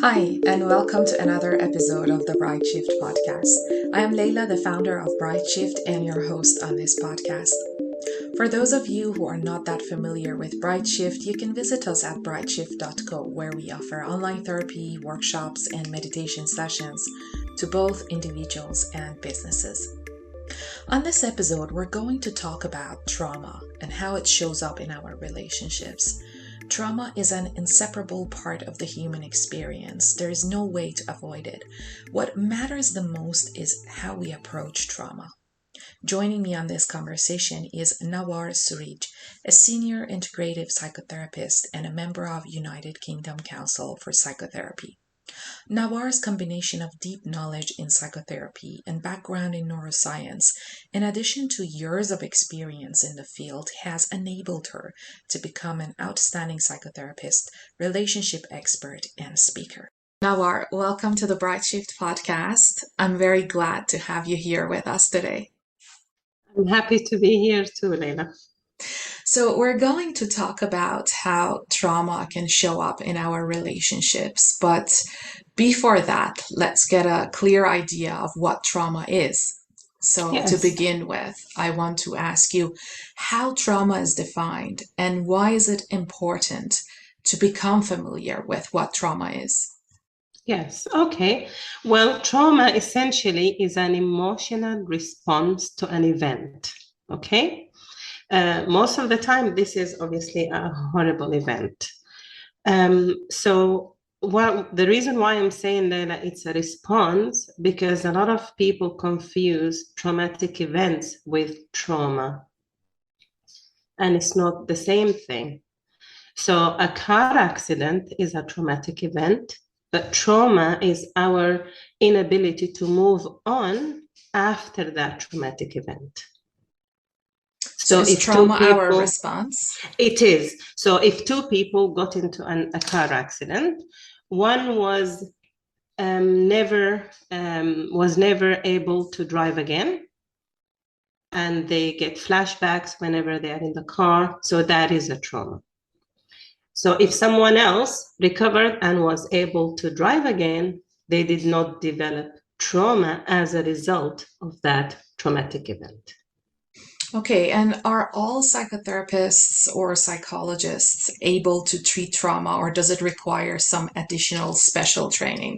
Hi, and welcome to another episode of the Bright Shift podcast. I am Layla, the founder of Bright Shift and your host on this podcast. For those of you who are not that familiar with Bright Shift, you can visit us at brightshift.co, where we offer online therapy, workshops, and meditation sessions to both individuals and businesses. On this episode, we're going to talk about trauma and how it shows up in our relationships. Trauma is an inseparable part of the human experience. There is no way to avoid it. What matters the most is how we approach trauma. Joining me on this conversation is Nawar Sourij, a senior integrative psychotherapist and a member of United Kingdom Council for Psychotherapy. Nawar's combination of deep knowledge in psychotherapy and background in neuroscience, in addition to years of experience in the field, has enabled her to become an outstanding psychotherapist, relationship expert, and speaker. Nawar, welcome to the Bright Shift podcast. I'm very glad to have you here with us today. I'm happy to be here too, Leila. So, we're going to talk about how trauma can show up in our relationships. But before that, let's get a clear idea of what trauma is. So, to Yes. begin with, I want to ask you how trauma is defined and why is it important to become familiar with what trauma is? Yes. Okay. Well, trauma essentially is an emotional response to an event. Okay. Most of the time, this is obviously a horrible event. The reason why I'm saying that it's a response, because a lot of people confuse traumatic events with trauma, and it's not the same thing. So a car accident is a traumatic event, but trauma is our inability to move on after that traumatic event. So is if trauma our people, response? it is. So if two people got into a car accident, one was never able to drive again, and they get flashbacks whenever they are in the car. So that is a trauma. So if someone else recovered and was able to drive again, they did not develop trauma as a result of that traumatic event. Okay, and are all psychotherapists or psychologists able to treat trauma, or does it require some additional special training?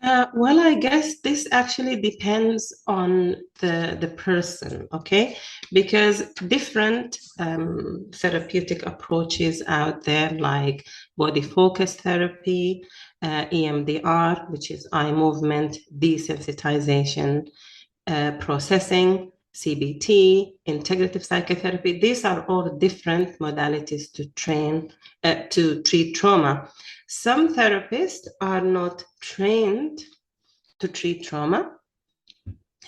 Well, I guess this actually depends on the person, okay? Because different therapeutic approaches out there, like body-focused therapy, EMDR, which is eye movement desensitization, processing, CBT, integrative psychotherapy. These are all different modalities to treat trauma. Some therapists are not trained to treat trauma,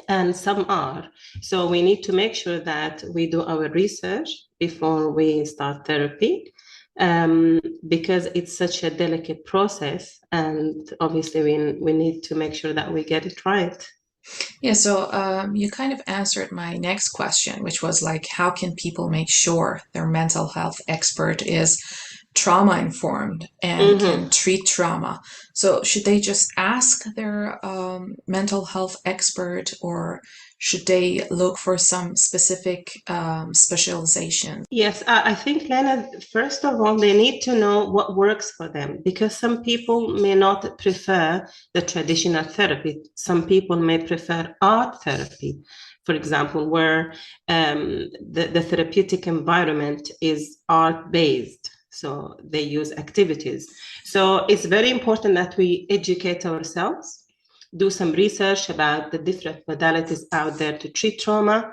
and some are. So we need to make sure that we do our research before we start therapy, because it's such a delicate process, and obviously we need to make sure that we get it right. Yeah, so you kind of answered my next question, which was like, how can people make sure their mental health expert is trauma informed and can treat trauma? So should they just ask their mental health expert, or should they look for some specific specialization? Yes, I think, Lena, first of all, they need to know what works for them, because some people may not prefer the traditional therapy. Some people may prefer art therapy, for example, where the therapeutic environment is art-based. So they use activities. So it's very important that we educate ourselves, do some research about the different modalities out there to treat trauma,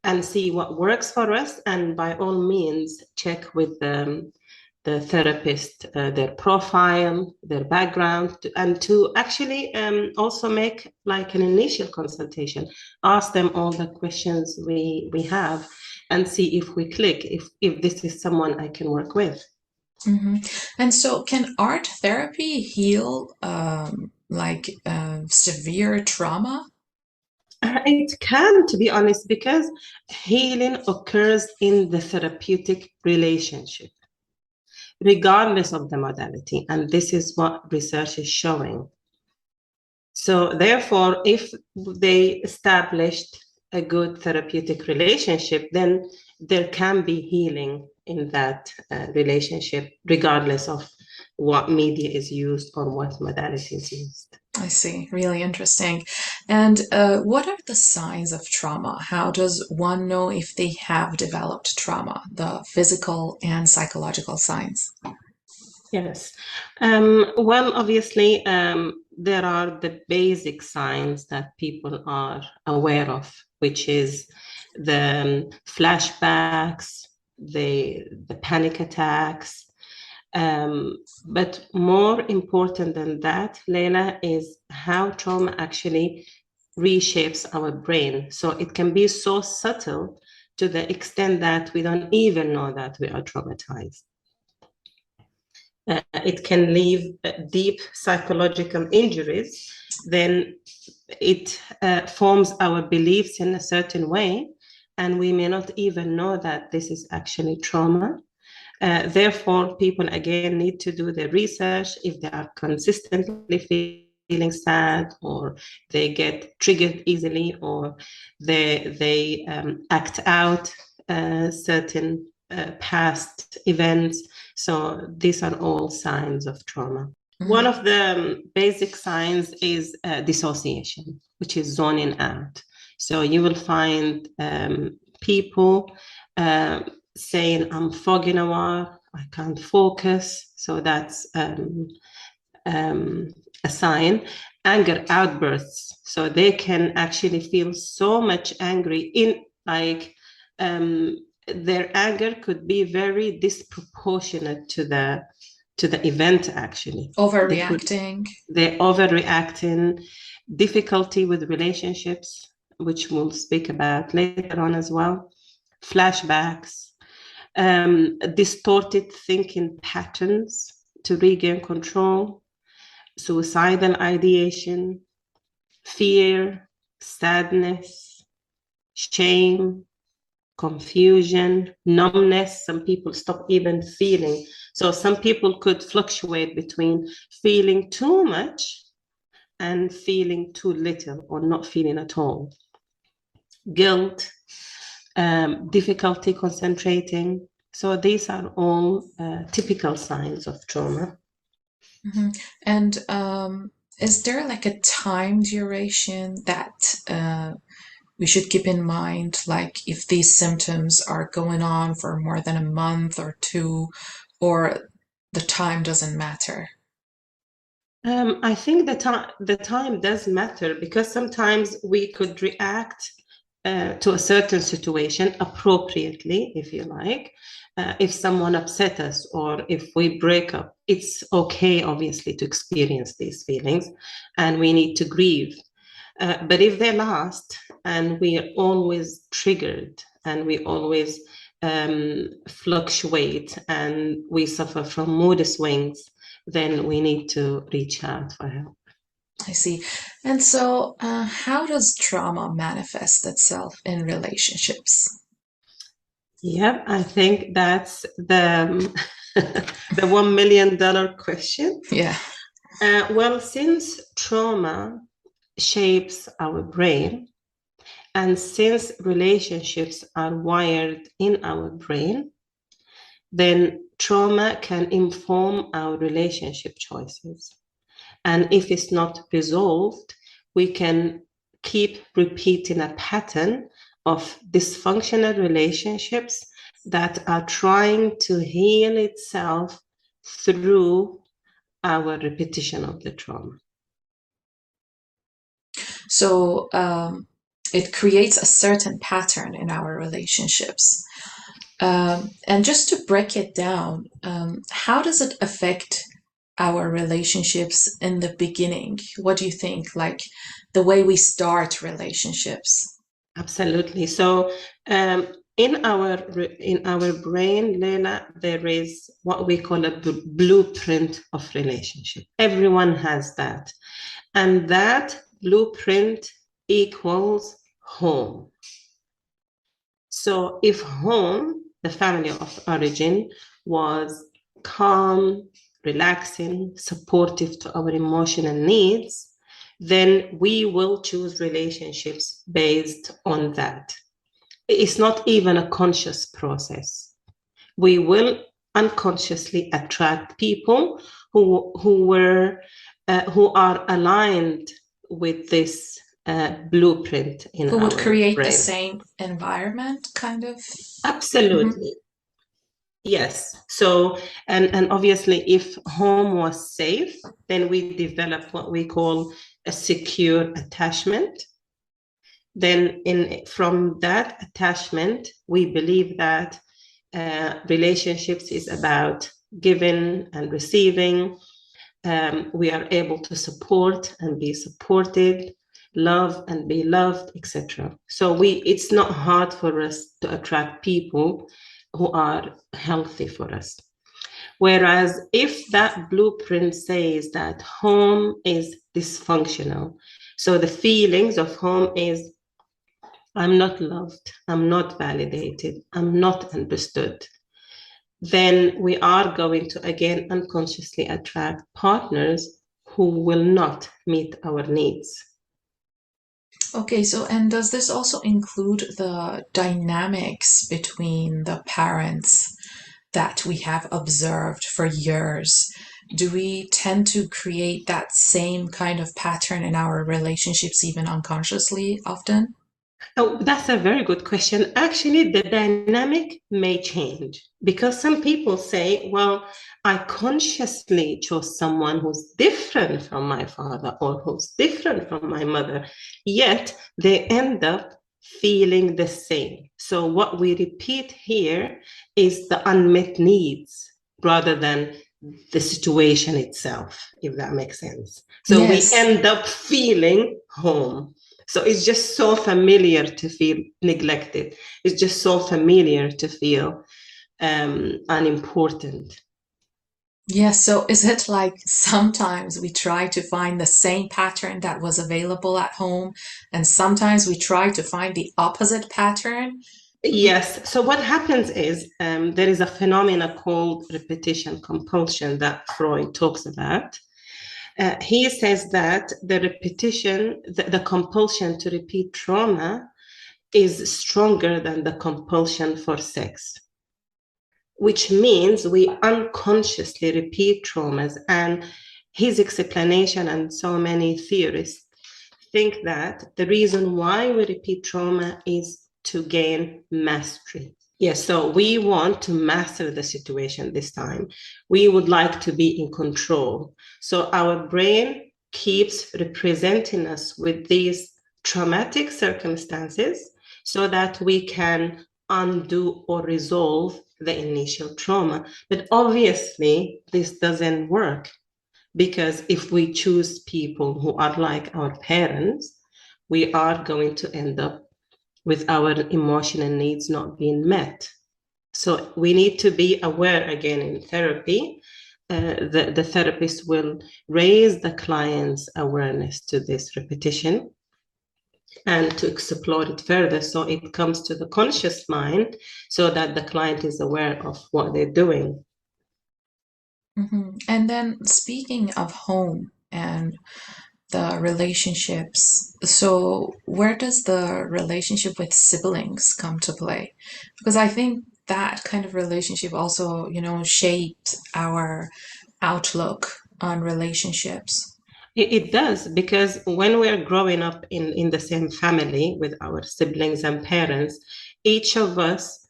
and see what works for us. And by all means, check with the therapist, their profile, their background, and to actually also make like an initial consultation, ask them all the questions we have, and see if we click, if this is someone I can work with. Mm-hmm. And so, can art therapy heal severe trauma? It can, to be honest, because healing occurs in the therapeutic relationship. regardless of the modality. And this is what research is showing. So therefore, if they established a good therapeutic relationship, then there can be healing in that relationship, regardless of what media is used or what modality is used. I see. Really interesting. And what are the signs of trauma? How does one know if they have developed trauma, the physical and psychological signs? Yes. Well, obviously, there are the basic signs that people are aware of, which is the flashbacks, the panic attacks. But more important than that, Leila, is how trauma actually reshapes our brain. So it can be so subtle to the extent that we don't even know that we are traumatized. It can leave deep psychological injuries, then it forms our beliefs in a certain way, and we may not even know that this is actually trauma. Therefore, people again need to do the research if they are consistently feeling sad, or they get triggered easily, or they act out certain past events. So these are all signs of trauma. One of the basic signs is dissociation, which is zoning out. So you will find people saying, I'm foggy Nawar, I can't focus. So that's a sign. Anger outbursts. So they can actually feel so much angry in like their anger could be very disproportionate to the event actually. Overreacting. They're overreacting, difficulty with relationships, which we'll speak about later on as well, flashbacks, distorted thinking patterns to regain control, suicidal ideation, fear, sadness, shame, confusion, numbness. Some people stop even feeling. So some people could fluctuate between feeling too much and feeling too little or not feeling at all. Guilt, difficulty concentrating. So these are all typical signs of trauma. Mm-hmm. And is there like a time duration that we should keep in mind, like if these symptoms are going on for more than a month or two, or the time doesn't matter? I think the time does matter, because sometimes we could react to a certain situation appropriately, if you like. If someone upset us or if we break up, it's okay, obviously, to experience these feelings, and we need to grieve. But if they last and we are always triggered and we always fluctuate and we suffer from mood swings, then we need to reach out for help. I see. And so, how does trauma manifest itself in relationships? Yeah, I think that's the the $1 million question. Yeah. Well, since trauma shapes our brain, and since relationships are wired in our brain, then trauma can inform our relationship choices. And if it's not resolved, we can keep repeating a pattern of dysfunctional relationships that are trying to heal itself through our repetition of the trauma. So, it creates a certain pattern in our relationships. And just to break it down, how does it affect our relationships in the beginning? What do you think? Like the way we start relationships? Absolutely. So in our brain, Leila, there is what we call a blueprint of relationship. Everyone has that, and that blueprint equals home. So if home, the family of origin, was calm, relaxing, supportive to our emotional needs, then we will choose relationships based on that. It's not even a conscious process. We will unconsciously attract people who are aligned with this blueprint in Who would our create the brain. same environment, kind of? Absolutely. Yes. So, and obviously, if home was safe, then we develop what we call a secure attachment. Then, from that attachment, we believe that relationships is about giving and receiving. We are able to support and be supported, love and be loved, etc. So it's not hard for us to attract people who are healthy for us. Whereas if that blueprint says that home is dysfunctional, so the feelings of home is I'm not loved, I'm not validated, I'm not understood, then we are going to again unconsciously attract partners who will not meet our needs. Okay, so and does this also include the dynamics between the parents that we have observed for years? Do we tend to create that same kind of pattern in our relationships, even unconsciously, often? Oh, that's a very good question. Actually, the dynamic may change because some people say, well, I consciously chose someone who's different from my father or who's different from my mother, yet they end up feeling the same. So, what we repeat here is the unmet needs rather than the situation itself, if that makes sense. So, we Yes. end up feeling home. So it's just so familiar to feel neglected. It's just so familiar to feel unimportant. Yes, so is it like sometimes we try to find the same pattern that was available at home, and sometimes we try to find the opposite pattern? Yes. So what happens is there is a phenomena called repetition compulsion that Freud talks about. He says that the repetition, the compulsion to repeat trauma is stronger than the compulsion for sex, which means we unconsciously repeat traumas. And his explanation, and so many theorists think that the reason why we repeat trauma is to gain mastery. Yes, so we want to master the situation this time. We would like to be in control. So our brain keeps representing us with these traumatic circumstances so that we can undo or resolve the initial trauma. But obviously, this doesn't work because if we choose people who are like our parents, we are going to end up with our emotional needs not being met. So we need to be aware again in therapy. The therapist will raise the client's awareness to this repetition and to explore it further so it comes to the conscious mind so that the client is aware of what they're doing. And then speaking of home and the relationships, so where does the relationship with siblings come to play? Because I think that kind of relationship also, shaped our outlook on relationships. It does, because when we're growing up in the same family with our siblings and parents, each of us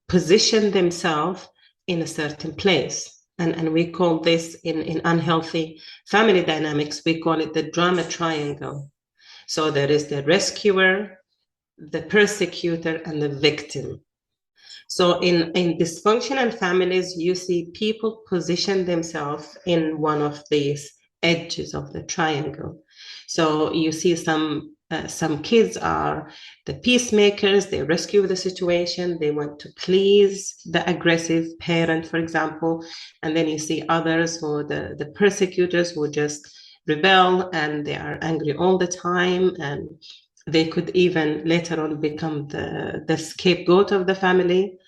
position themselves in a certain place. And we call this in unhealthy family dynamics, we call it the drama triangle. So there is the rescuer, the persecutor, and the victim. So in dysfunctional families, you see people position themselves in one of these edges of the triangle. So you see some kids are the peacemakers, they rescue the situation, they want to please the aggressive parent, for example. And then you see others who are the persecutors who just rebel and they are angry all the time, and they could even later on become the scapegoat of the family.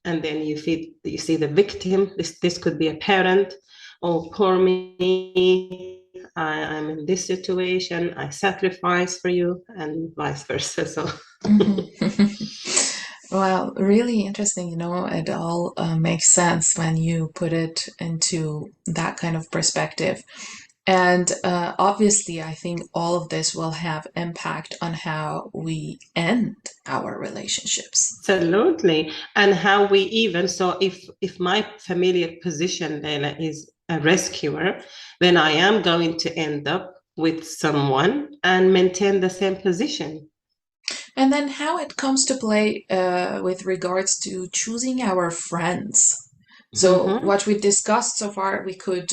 and then you see the victim. This could be a parent. Oh, poor me, I'm in this situation, I sacrifice for you, and vice versa. So Well, really interesting. It all makes sense when you put it into that kind of perspective. And obviously, I think all of this will have impact on how we end our relationships. absolutely. And how we even, so if my familiar position then is a rescuer, then I am going to end up with someone and maintain the same position. And then how it comes to play with regards to choosing our friends. So what we discussed so far, we could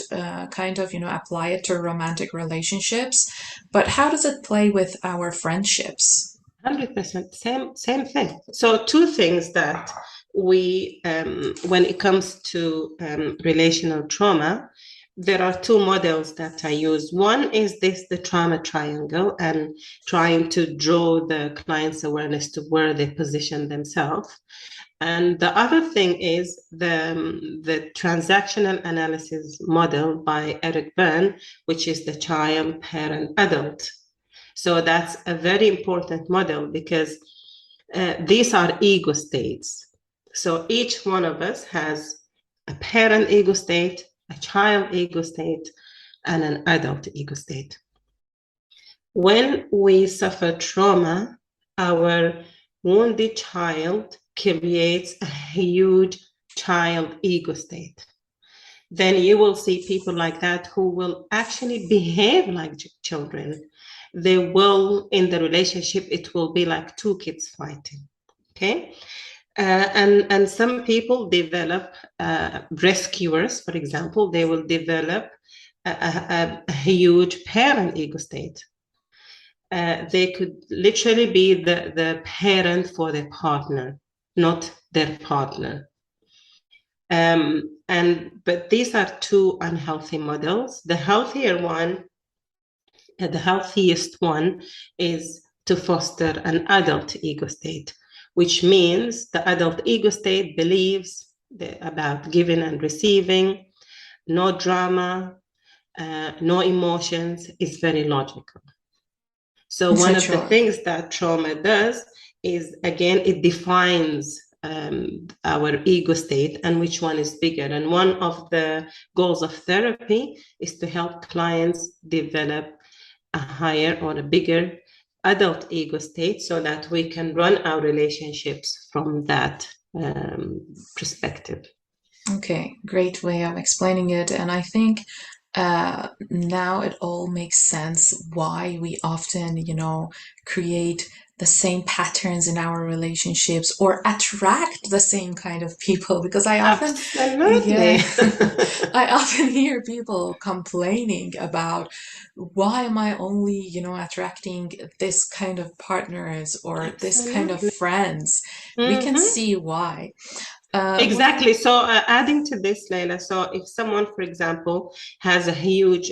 kind of, apply it to romantic relationships, but how does it play with our friendships? 100% same thing. So two things that we when it comes to relational trauma, there are two models that I use. One is the trauma triangle, and trying to draw the client's awareness to where they position themselves. And the other thing is the transactional analysis model by Eric Berne, which is the child, parent, adult. So that's a very important model because these are ego states. So each one of us has a parent ego state, a child ego state, and an adult ego state. When we suffer trauma, our wounded child creates a huge child ego state. Then you will see people like that who will actually behave like children. They will, in the relationship, it will be like two kids fighting. Okay. And some people develop rescuers, for example, they will develop a huge parent ego state. They could literally be the parent for their partner, not their partner. But these are two unhealthy models. The healthier one, the healthiest one, is to foster an adult ego state, which means the adult ego state believes about giving and receiving, no drama, no emotions, is very logical. So one of the things that trauma does is, again, it defines our ego state and which one is bigger. And one of the goals of therapy is to help clients develop a higher or a bigger adult ego state so that we can run our relationships from that perspective. Okay, great way of explaining it. And I think now it all makes sense why we often, create the same patterns in our relationships or attract the same kind of people, because I often I often hear people complaining about, why am I only, attracting this kind of partners or this kind of friends? We can see why. Exactly. So adding to this, Leila, so if someone, for example, has a huge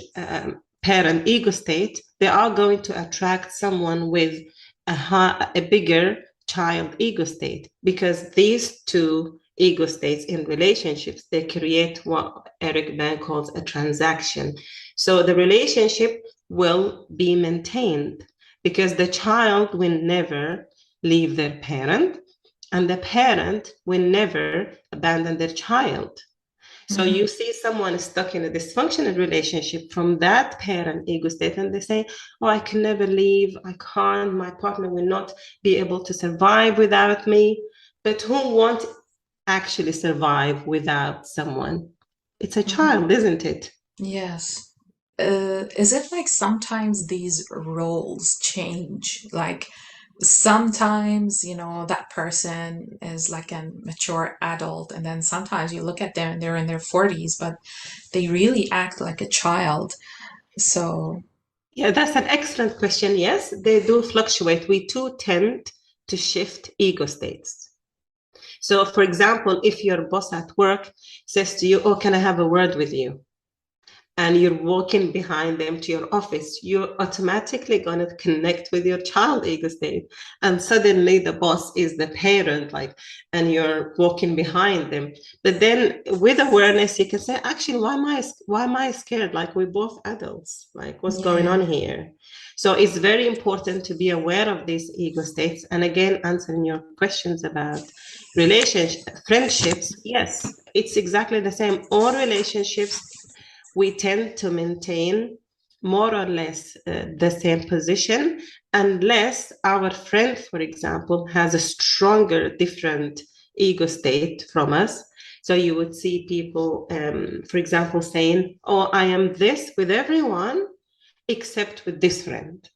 parent ego state, they are going to attract someone with a bigger child ego state, because these two ego states in relationships, they create what Eric Berne calls a transaction. So the relationship will be maintained because the child will never leave their parent, and the parent will never abandon their child. So you see someone stuck in a dysfunctional relationship from that parent ego state, and they say, oh, I can never leave, I can't, my partner will not be able to survive without me. But who won't actually survive without someone? It's a child, isn't it? Yes. Is it like sometimes these roles change? Like sometimes, that person is like a mature adult, and then sometimes you look at them and they're in their 40s, but they really act like a child. So, yeah, that's an excellent question. Yes, they do fluctuate. We too tend to shift ego states. So, for example, if your boss at work says to you, oh, can I have a word with you? and you're walking behind them to your office, you're automatically going to connect with your child ego state. And suddenly the boss is the parent, like, and you're walking behind them. But then with awareness, you can say, actually, why am I scared? Like, we're both adults. Like, what's going on here? So it's very important to be aware of these ego states. And again, answering your questions about relationships, friendships, yes, it's exactly the same. All relationships, we tend to maintain more or less the same position, unless our friend, for example, has a stronger, different ego state from us. So you would see people, for example, saying, oh, I am this with everyone except with this friend.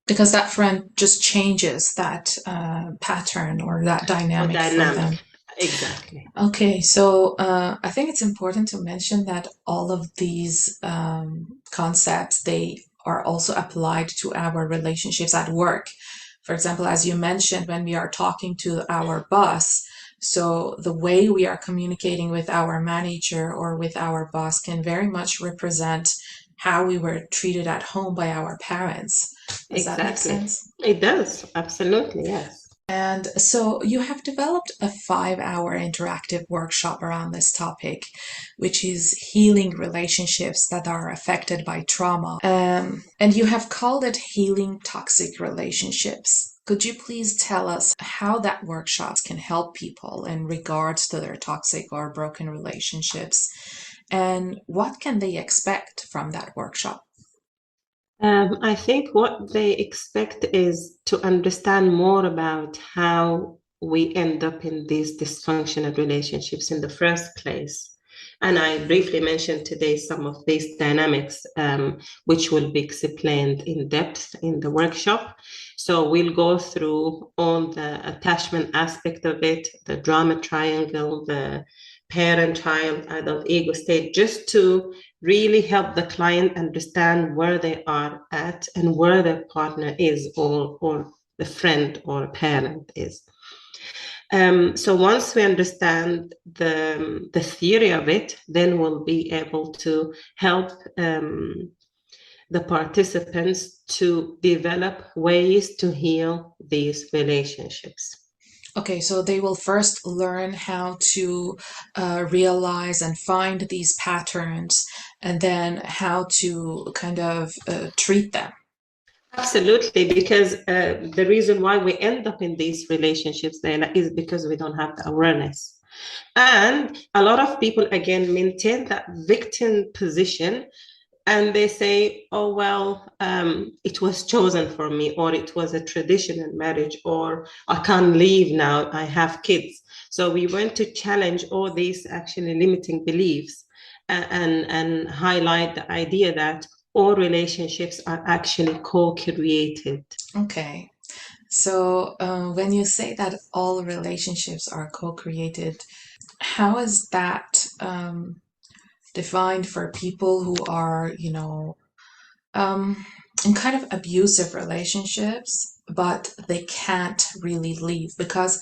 Because that friend just changes that pattern or that dynamic for them. Exactly. Okay, so I think it's important to mention that all of these concepts, they are also applied to our relationships at work. For example, as you mentioned, when we are talking to our boss, so the way we are communicating with our manager or with our boss can very much represent how we were treated at home by our parents. Does that make sense? It does, absolutely, yes. And so you have developed a 5-hour interactive workshop around this topic, which is healing relationships that are affected by trauma. And you have called it Healing Toxic Relationships. Could you please tell us how that workshop can help people in regards to their toxic or broken relationships? And what can they expect from that workshop? I think what they expect is to understand more about how we end up in these dysfunctional relationships in the first place. And I briefly mentioned today some of these dynamics, which will be explained in depth in the workshop. So we'll go through all the attachment aspect of it, the drama triangle, the parent, child, adult ego state, just to really help the client understand where they are at and where their partner is, or the friend or parent is. So once we understand the theory of it, then we'll be able to help the participants to develop ways to heal these relationships. Okay, so they will first learn how to realize and find these patterns and then how to kind of treat them. Absolutely, because the reason why we end up in these relationships then is because we don't have the awareness. And a lot of people, again, maintain that victim position and they say, oh, well, it was chosen for me, or it was a traditional marriage, or I can't leave now, I have kids. So we want to challenge all these actually limiting beliefs and highlight the idea that all relationships are actually co-created. Okay. So when you say that all relationships are co-created, how is that defined for people who are, in kind of abusive relationships, but they can't really leave? Because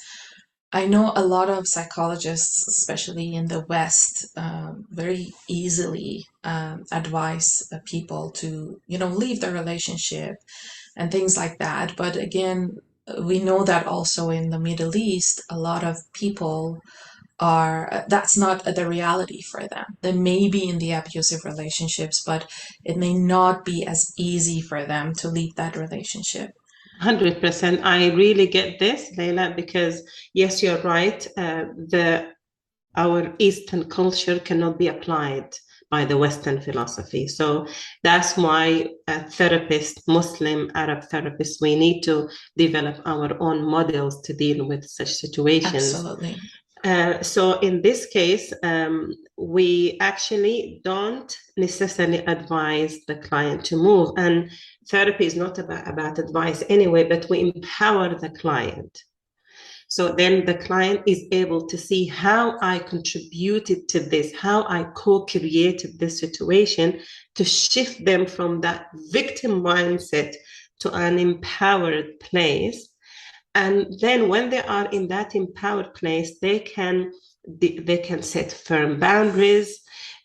I know a lot of psychologists, especially in the West, very easily advise people to, leave the relationship and things like that. But again, we know that also in the Middle East, a lot of people are, that's not the reality for them. They may be in the abusive relationships, but it may not be as easy for them to leave that relationship. 100%. I really get this, Leila, because yes, you're right. Our Eastern culture cannot be applied by the Western philosophy. So that's why a therapist, Muslim, Arab therapist, we need to develop our own models to deal with such situations. Absolutely. So in this case, we actually don't necessarily advise the client to move. And therapy is not about advice anyway, but we empower the client. So then the client is able to see how I contributed to this, how I co-created this situation, to shift them from that victim mindset to an empowered place. And then when they are in that empowered place, they can set firm boundaries.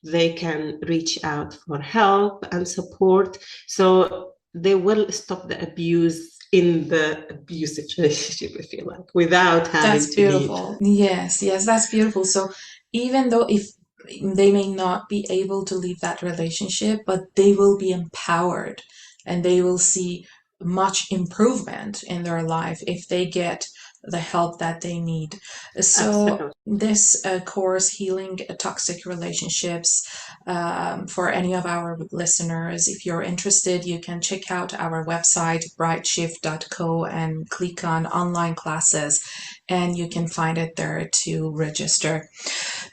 they can reach out for help and support. So they will stop the abuse in the abusive relationship, if you like, without having That's to leave. beautiful. Yes, yes, that's beautiful. So even though if they may not be able to leave that relationship, but they will be empowered and they will see much improvement in their life if they get the help that they need. So Absolutely. this course, Healing Toxic Relationships, for any of our listeners, if you're interested, you can check out our website, brightshift.co, and click on online classes, and you can find it there to register.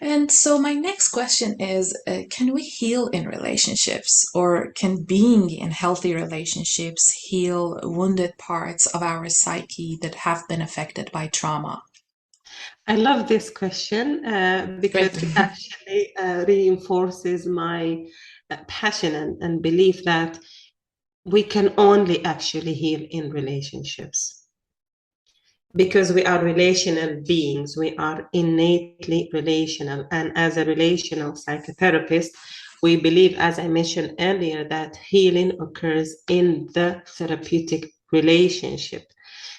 And so, my next question is, can we heal in relationships, or can being in healthy relationships heal wounded parts of our psyche that have been affected by trauma? I love this question because Great. it actually reinforces my passion and belief that we can only actually heal in relationships. Because we are relational beings, we are innately relational. And as a relational psychotherapist, we believe, as I mentioned earlier, that healing occurs in the therapeutic relationship.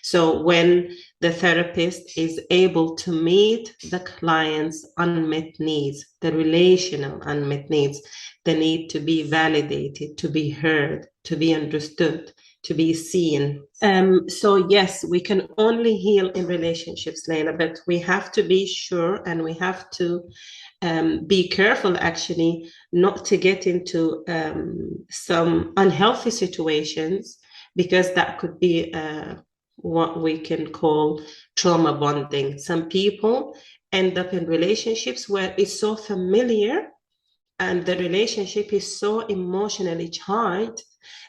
So when the therapist is able to meet the client's unmet needs, the relational unmet needs, the need to be validated, to be heard, to be understood, to be seen. So yes, we can only heal in relationships, Layla, but we have to be sure and we have to be careful actually not to get into some unhealthy situations, because that could be what we can call trauma bonding. Some people end up in relationships where it's so familiar and the relationship is so emotionally charged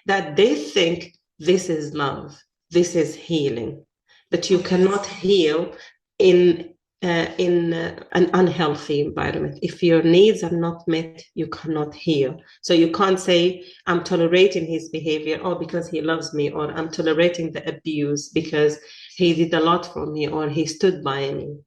that they think this is love, this is healing. But you Oh, yes. cannot heal in an unhealthy environment. If your needs are not met, you cannot heal. So you can't say, I'm tolerating his behavior, or because he loves me, or I'm tolerating the abuse because he did a lot for me, or he stood by me.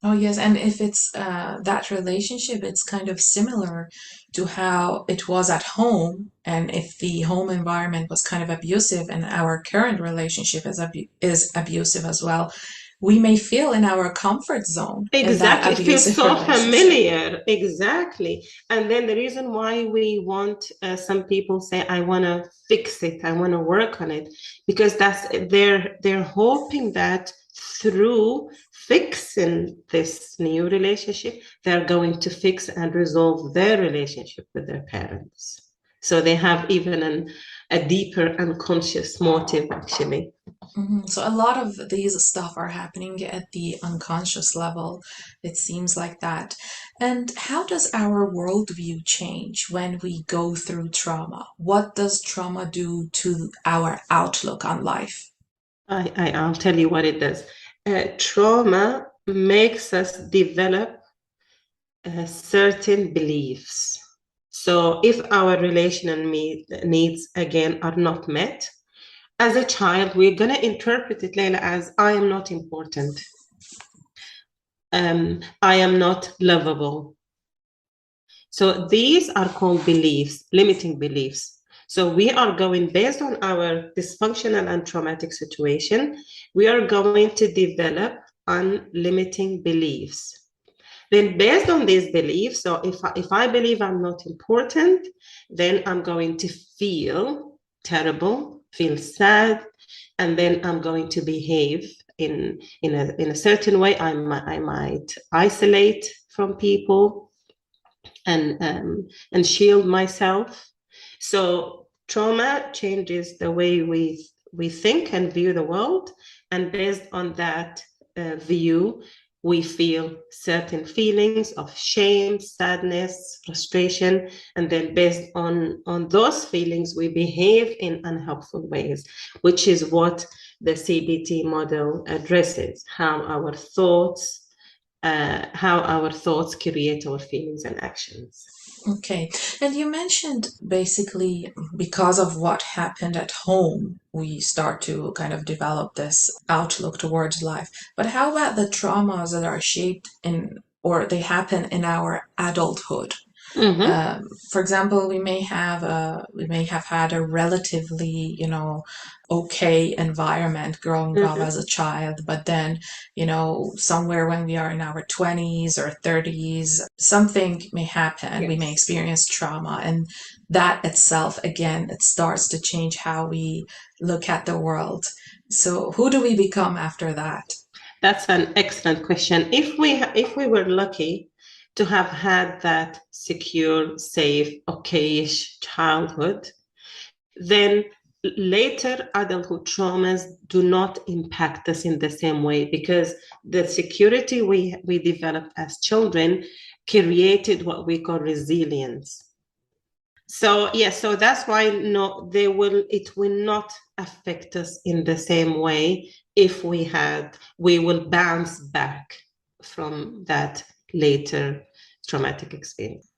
Oh, yes. And if it's that relationship, it's kind of similar to how it was at home. And if the home environment was kind of abusive and our current relationship is abusive as well, we may feel in our comfort zone in that Exactly. It feels abusive so relationship. familiar. Exactly. And then the reason why we want, some people say, I want to fix it, I want to work on it, because they're hoping that through fixing this new relationship, they're going to fix and resolve their relationship with their parents. So they have even a deeper unconscious motive, actually. So a lot of these stuff are happening at the unconscious level. It seems like that. And how does our worldview change when we go through trauma? What does trauma do to our outlook on life? I'll tell you what it does. Trauma makes us develop certain beliefs. So if our relational needs again are not met, as a child, we're going to interpret it, Leila, as I am not important. I am not lovable. So these are called beliefs, limiting beliefs. So we are going, based on our dysfunctional and traumatic situation, we are going to develop unlimiting beliefs. Then based on these beliefs, so if I believe I'm not important, then I'm going to feel terrible, feel sad, and then I'm going to behave in a certain way. I might isolate from people and shield myself. So trauma changes the way we think and view the world, and based on that view, we feel certain feelings of shame, sadness, frustration, and then based on those feelings, we behave in unhelpful ways, which is what the CBT model addresses, how our thoughts create our feelings and actions. Okay. And you mentioned basically because of what happened at home, we start to kind of develop this outlook towards life. But how about the traumas that are shaped in or they happen in our adulthood? Mm-hmm. For example, we may have had a relatively, okay environment growing up Mm-hmm. as a child, but then, somewhere when we are in our 20s or 30s, something may happen. We may Yes. experience trauma, and that itself, again, it starts to change how we look at the world. So, who do we become after that? That's an excellent question. If we were lucky to have had that secure, safe, okayish childhood, then later adulthood traumas do not impact us in the same way, because the security we developed as children created what we call resilience. So yes, so that's why no, it will not affect us in the same way. If we will bounce back from that later traumatic experience.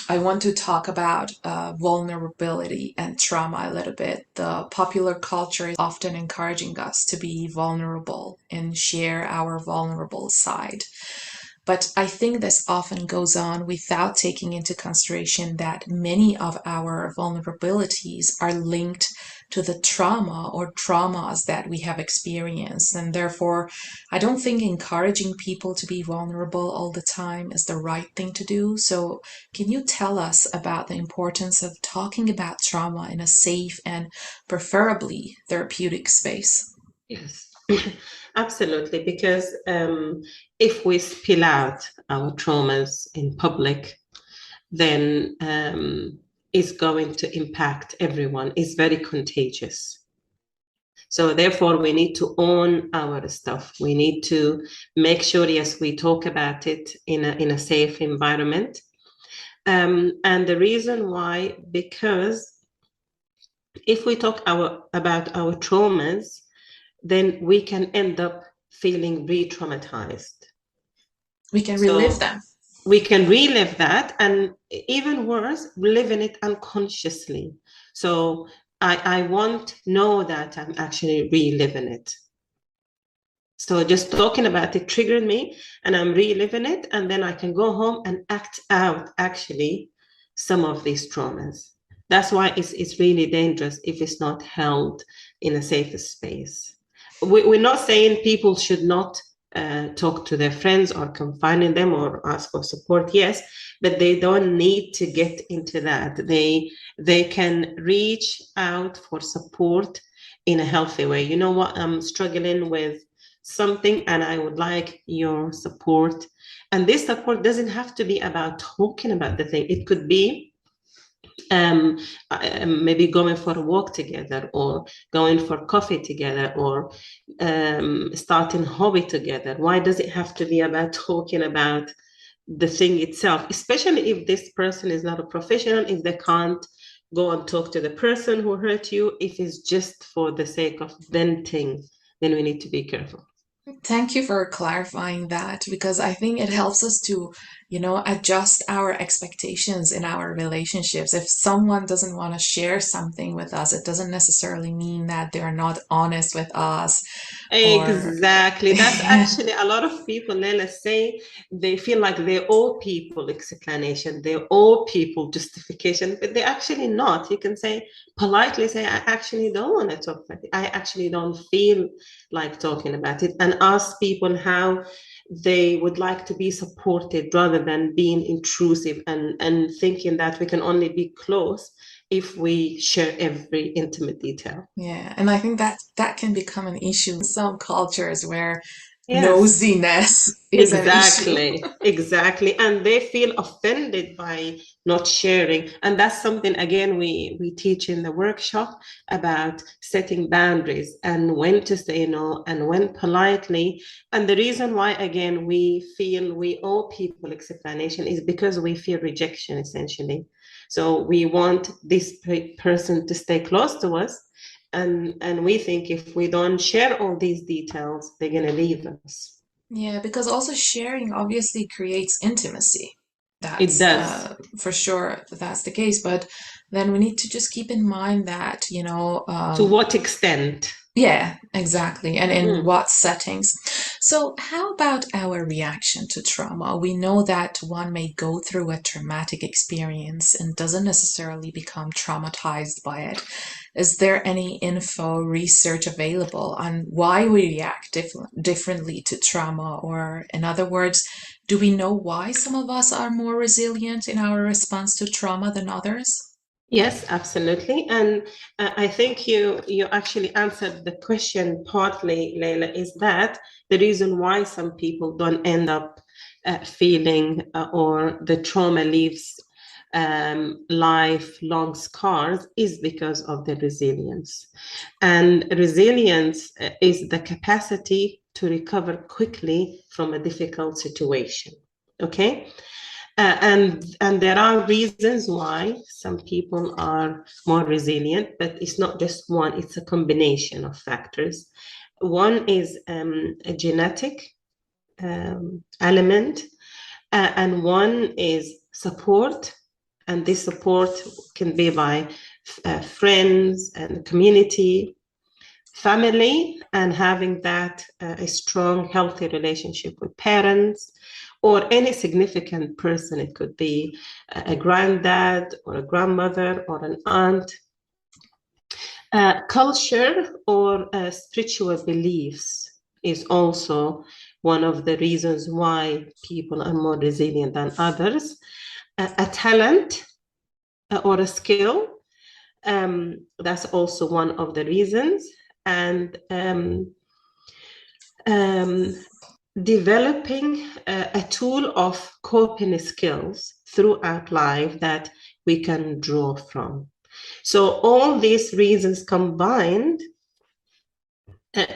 I want to talk about vulnerability and trauma a little bit. The popular culture is often encouraging us to be vulnerable and share our vulnerable side. But I think this often goes on without taking into consideration that many of our vulnerabilities are linked to the trauma or traumas that we have experienced. And therefore, I don't think encouraging people to be vulnerable all the time is the right thing to do. So, can you tell us about the importance of talking about trauma in a safe and preferably therapeutic space? Yes, absolutely. Because if we spill out our traumas in public, then it's going to impact everyone. It's very contagious. So therefore, we need to own our stuff. We need to make sure, yes, we talk about it in a safe environment. And the reason why, because if we talk about our traumas, then we can end up feeling re-traumatized. We can relive So them. we can relive that, and even worse, living it unconsciously. So I won't know that I'm actually reliving it. So just talking about it triggered me, and I'm reliving it, and then I can go home and act out actually some of these traumas. That's why it's really dangerous if it's not held in a safe space. We're not saying people should not talk to their friends or confide in them or ask for support, yes, but they don't need to get into that. They can reach out for support in a healthy way. You know what, I'm struggling with something and I would like your support. And this support doesn't have to be about talking about the thing. It could be um, maybe going for a walk together, or going for coffee together, or starting hobby together. Why does it have to be about talking about the thing itself, especially if this person is not a professional, if they can't go and talk to the person who hurt you, if it's just for the sake of venting, then we need to be careful. Thank you for clarifying that because I think it helps us to, adjust our expectations in our relationships. If someone doesn't want to share something with us, it doesn't necessarily mean that they're not honest with us or Exactly. That's actually a lot of people, Leila, say they feel like they owe people explanation, they owe people justification, but they're actually not. You can say politely, say, I actually don't want to talk about it. I actually don't feel like talking about it, and ask people how they would like to be supported rather than being intrusive and thinking that we can only be close if we share every intimate detail. yeah, and I think that can become an issue in some cultures where Yes. nosiness is an issue. Exactly. And they feel offended by not sharing. And that's something, again, we teach in the workshop about setting boundaries and when to say no and when politely. And the reason why, again, we feel we owe people explanation is because we fear rejection, essentially. So we want this person to stay close to us. And we think if we don't share all these details, they're going to leave us. Yeah, because also sharing obviously creates intimacy. It That's does. for sure that's the case. But then we need to just keep in mind that, To what extent? yeah, exactly. And in Mm. what settings. So, how about our reaction to trauma? We know that one may go through a traumatic experience and doesn't necessarily become traumatized by it. Is there any info, research available on why we react differently to trauma? Or, in other words, do we know why some of us are more resilient in our response to trauma than others? Yes, absolutely. And I think you actually answered the question partly, Leila, is that the reason why some people don't end up feeling or the trauma leaves lifelong scars is because of the resilience. And resilience is the capacity to recover quickly from a difficult situation. Okay? And there are reasons why some people are more resilient, but it's not just one, it's a combination of factors. One is a genetic element, and one is support. And this support can be by friends and community, family, and having that a strong, healthy relationship with parents or any significant person. It could be a granddad or a grandmother or an aunt. Culture or spiritual beliefs is also one of the reasons why people are more resilient than others. A talent or a skill, that's also one of the reasons. And developing a tool of coping skills throughout life that we can draw from. So all these reasons combined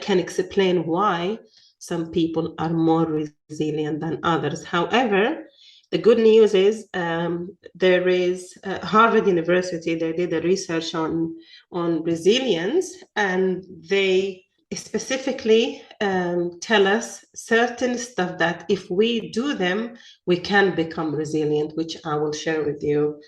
can explain why some people are more resilient than others. However, the good news is there is Harvard University, they did a research on resilience, and they specifically tell us certain stuff that if we do them, we can become resilient, which I will share with you.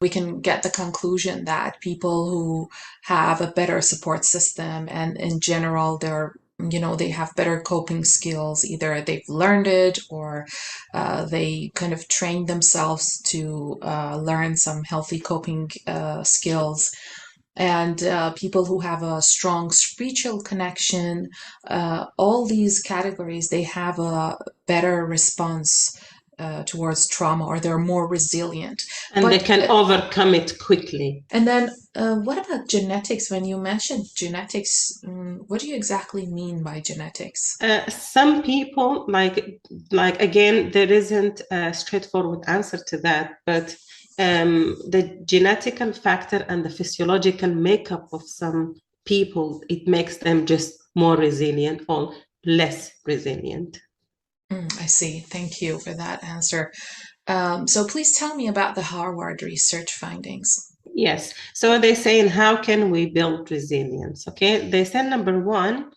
We can get the conclusion that people who have a better support system and in general they have better coping skills, either they've learned it or they kind of train themselves to learn some healthy coping skills, and people who have a strong spiritual connection, all these categories, they have a better response towards trauma, or they're more resilient. And they can overcome it quickly. And then what about genetics? When you mentioned genetics, what do you exactly mean by genetics? Some people, like again, there isn't a straightforward answer to that, but the genetical factor and the physiological makeup of some people, it makes them just more resilient or less resilient. I see. Thank you for that answer. So please tell me about the Harvard research findings. Yes. So they say, how can we build resilience? Okay. They said, number one,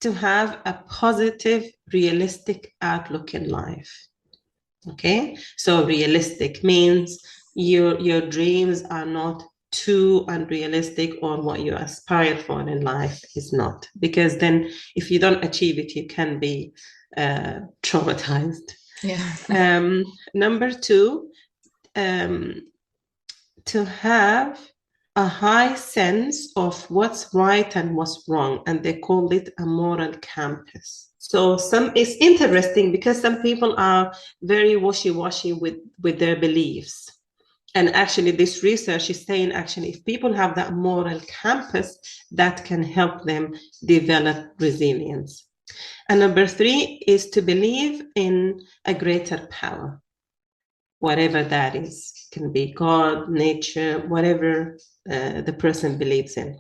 to have a positive, realistic outlook in life. Okay. So realistic means your dreams are not too unrealistic, or what you aspire for in life is not, because then if you don't achieve it, you can be traumatized. Yeah. Number two, to have a high sense of what's right and what's wrong, and they call it a moral compass. So it's interesting because some people are very wishy-washy with their beliefs. And actually this research is saying, actually, if people have that moral compass, that can help them develop resilience. And number three is to believe in a greater power, whatever that is. It can be God, nature, whatever the person believes in.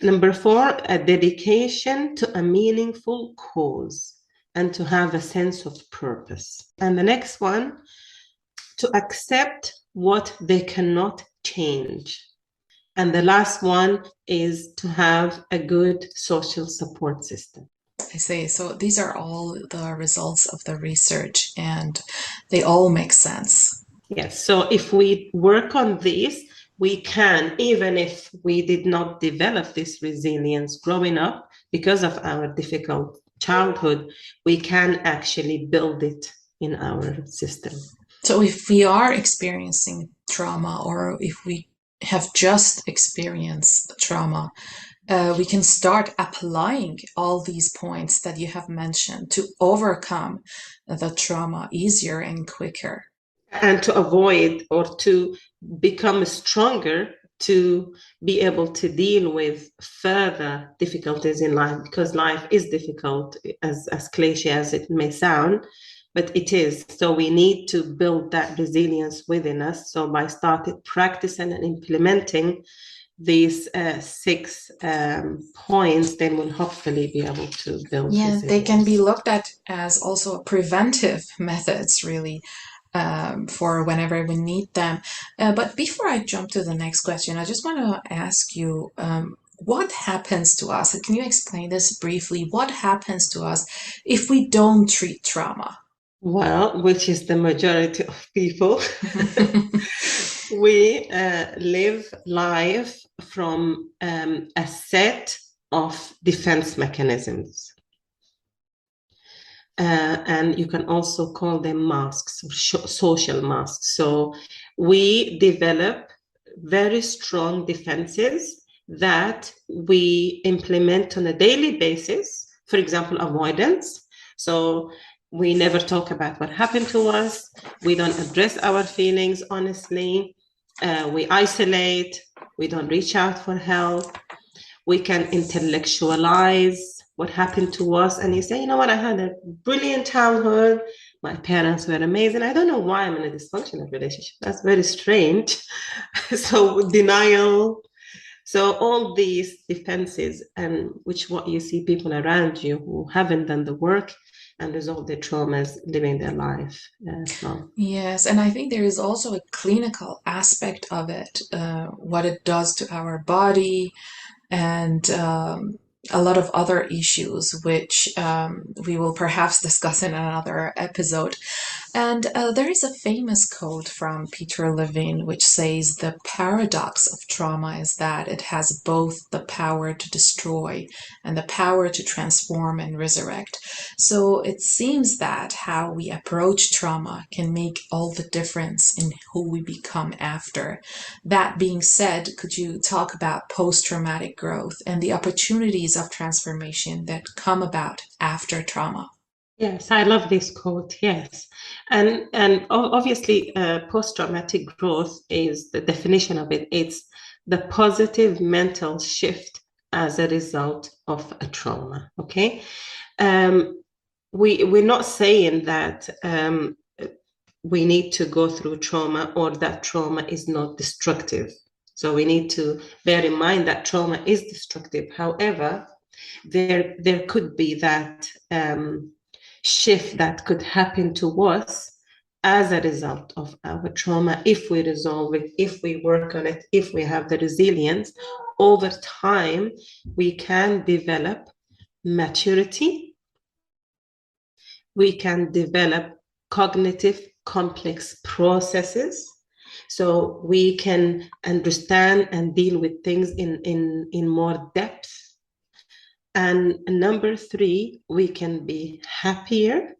Number four, a dedication to a meaningful cause and to have a sense of purpose. And the next one, to accept what they cannot change. And the last one is to have a good social support system. I see. So these are all the results of the research, and they all make sense. Yes. So if we work on this, we can, even if we did not develop this resilience growing up because of our difficult childhood, we can actually build it in our system. So if we are experiencing trauma, or if we have just experienced trauma, we can start applying all these points that you have mentioned to overcome the trauma easier and quicker. And to avoid or to become stronger to be able to deal with further difficulties in life, because life is difficult, as cliche as it may sound, but it is. So we need to build that resilience within us. So by starting practicing and implementing these 6 points, then we'll hopefully be able to build Yeah, they can be resilience. looked at as also preventive methods, really, for whenever we need them. But before I jump to the next question, I just want to ask you, what happens to us? Can you explain this briefly? What happens to us if we don't treat trauma? Well, which is the majority of people, we live life from a set of defense mechanisms. And you can also call them masks, or social masks. So we develop very strong defenses that we implement on a daily basis. For example, avoidance. So we never talk about what happened to us. We don't address our feelings honestly. We isolate. We don't reach out for help. We can intellectualize what happened to us, and you say, you know what, I had a brilliant childhood, my parents were amazing, I don't know why I'm in a dysfunctional relationship, that's very strange. So denial. So all these defenses, and which what you see people around you who haven't done the work and resolve their traumas living their life from. Yes, and I think there is also a clinical aspect of it, what it does to our body, and a lot of other issues, which we will perhaps discuss in another episode. And there is a famous quote from Peter Levine which says the paradox of trauma is that it has both the power to destroy and the power to transform and resurrect. So it seems that how we approach trauma can make all the difference in who we become after. That being said, could you talk about post traumatic growth and the opportunities of transformation that come about after trauma? Yes, I love this quote. Yes, and obviously, post-traumatic growth is the definition of it. It's the positive mental shift as a result of a trauma. Okay, um, we're not saying that we need to go through trauma or that trauma is not destructive. So we need to bear in mind that trauma is destructive. However, there could be that shift that could happen to us as a result of our trauma if we resolve it, if we work on it, if we have the resilience. Over time, we can develop maturity, we can develop cognitive complex processes, so we can understand and deal with things in more depth. And number 3, we can be happier.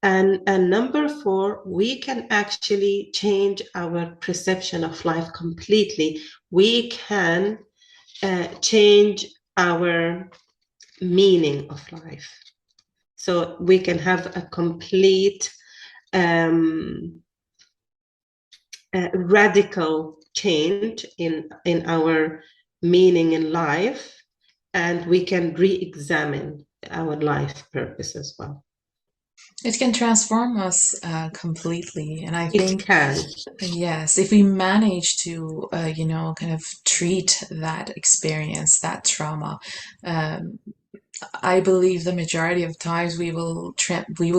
And number 4, we can actually change our perception of life completely. We can change our meaning of life. So we can have a complete radical change in our meaning in life, and we can re-examine our life purpose as well. It can transform us completely. And I It think, can. yes, if we manage to, kind of treat that experience, that trauma, um, I believe the majority of times we will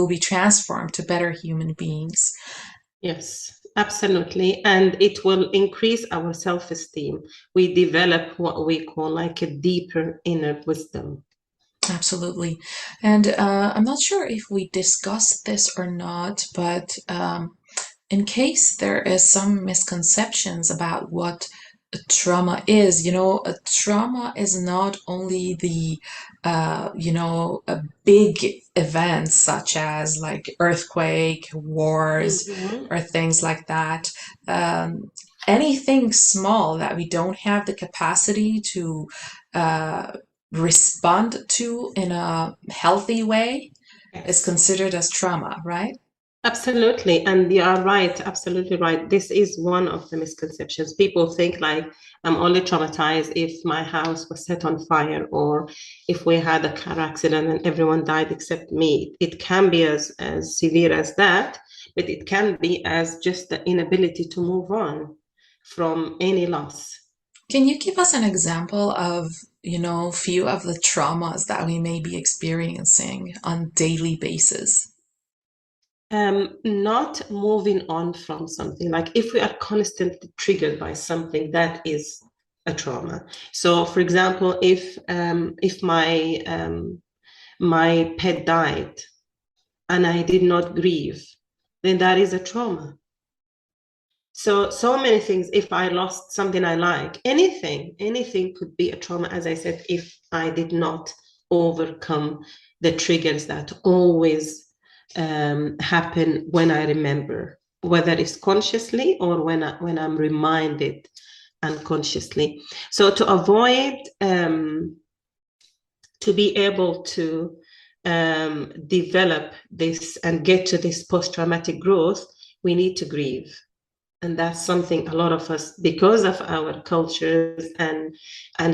be transformed to better human beings. Yes, absolutely. And it will increase our self-esteem. We develop what we call like a deeper inner wisdom. Absolutely. And I'm not sure if we discussed this or not, but in case there is some misconceptions about what trauma is. A trauma is not only a big events such as like earthquake, wars, Mhm. or things like that. Um, Anything small that we don't have the capacity to uh, respond to in a healthy way is Yes. considered as trauma, right? Absolutely. And you are right, absolutely right. This is one of the misconceptions. People think like I'm only traumatized if my house was set on fire or if we had a car accident and everyone died except me. It can be as severe as that, but it can be as just the inability to move on from any loss. Can you give us an example of, few of the traumas that we may be experiencing on daily basis? Not moving on from something. Like if we are constantly triggered by something, that is a trauma. So, for example, if my pet died and I did not grieve, then that is a trauma. So many things. If I lost something I like, anything could be a trauma. As I said, if I did not overcome the triggers that always happen when I remember, whether it's consciously or when I'm reminded unconsciously. So to be able to develop this and get to this post-traumatic growth, we need to grieve. And that's something a lot of us, because of our cultures and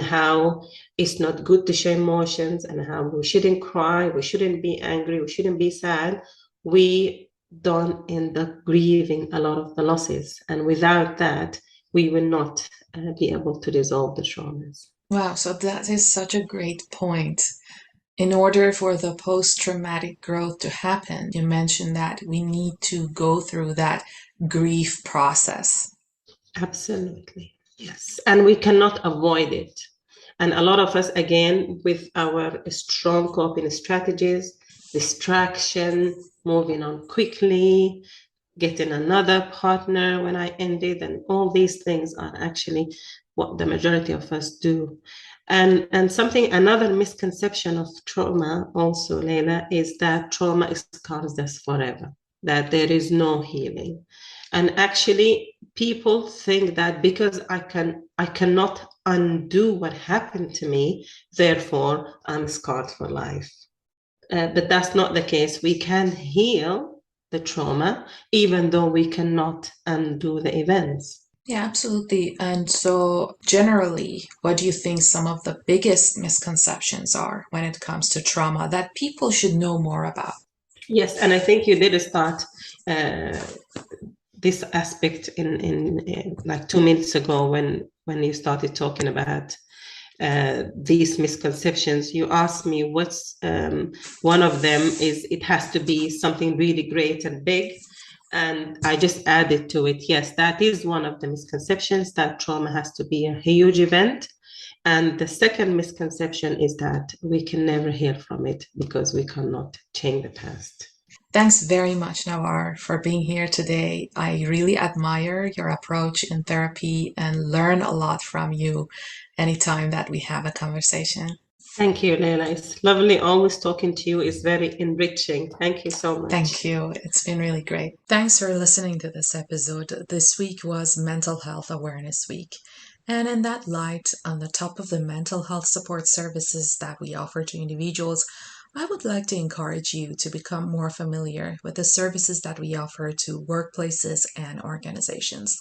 how it's not good to show emotions and how we shouldn't cry, we shouldn't be angry, we shouldn't be sad, we don't end up grieving a lot of the losses. And without that, we will not be able to resolve the traumas. Wow, so that is such a great point. In order for the post-traumatic growth to happen, you mentioned that we need to go through that grief process. Absolutely. Yes. And we cannot avoid it. And a lot of us, again, with our strong coping strategies, distraction, moving on quickly, getting another partner when I ended, and all these things are actually what the majority of us do. And another misconception of trauma also, Leila, is that trauma scars us forever, that there is no healing. And actually, people think that because I cannot undo what happened to me, therefore I'm scarred for life. But that's not the case. We can heal the trauma, even though we cannot undo the events. Yeah, absolutely. And so, generally, what do you think some of the biggest misconceptions are when it comes to trauma that people should know more about? Yes, and I think you did start uh, this aspect in like 2 minutes ago when you started talking about these misconceptions. You asked me what's one of them is it has to be something really great and big. And I just added to it, yes, that is one of the misconceptions, that trauma has to be a huge event. And the second misconception is that we can never heal from it because we cannot change the past. Thanks very much, Nawar, for being here today. I really admire your approach in therapy and learn a lot from you anytime that we have a conversation. Thank you, Leila. It's lovely always talking to you. It's very enriching. Thank you so Thank much. you. It's been really great. Thanks for listening to this episode. This week was Mental Health Awareness Week. And in that light, on the top of the mental health support services that we offer to individuals, I would like to encourage you to become more familiar with the services that we offer to workplaces and organizations.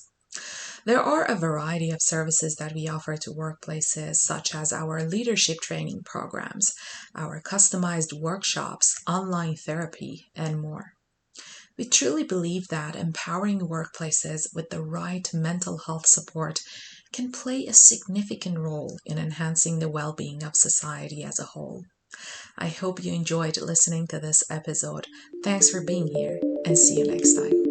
There are a variety of services that we offer to workplaces, such as our leadership training programs, our customized workshops, online therapy, and more. We truly believe that empowering workplaces with the right mental health support can play a significant role in enhancing the well being of society as a whole. I hope you enjoyed listening to this episode. Thanks for being here, and see you next time.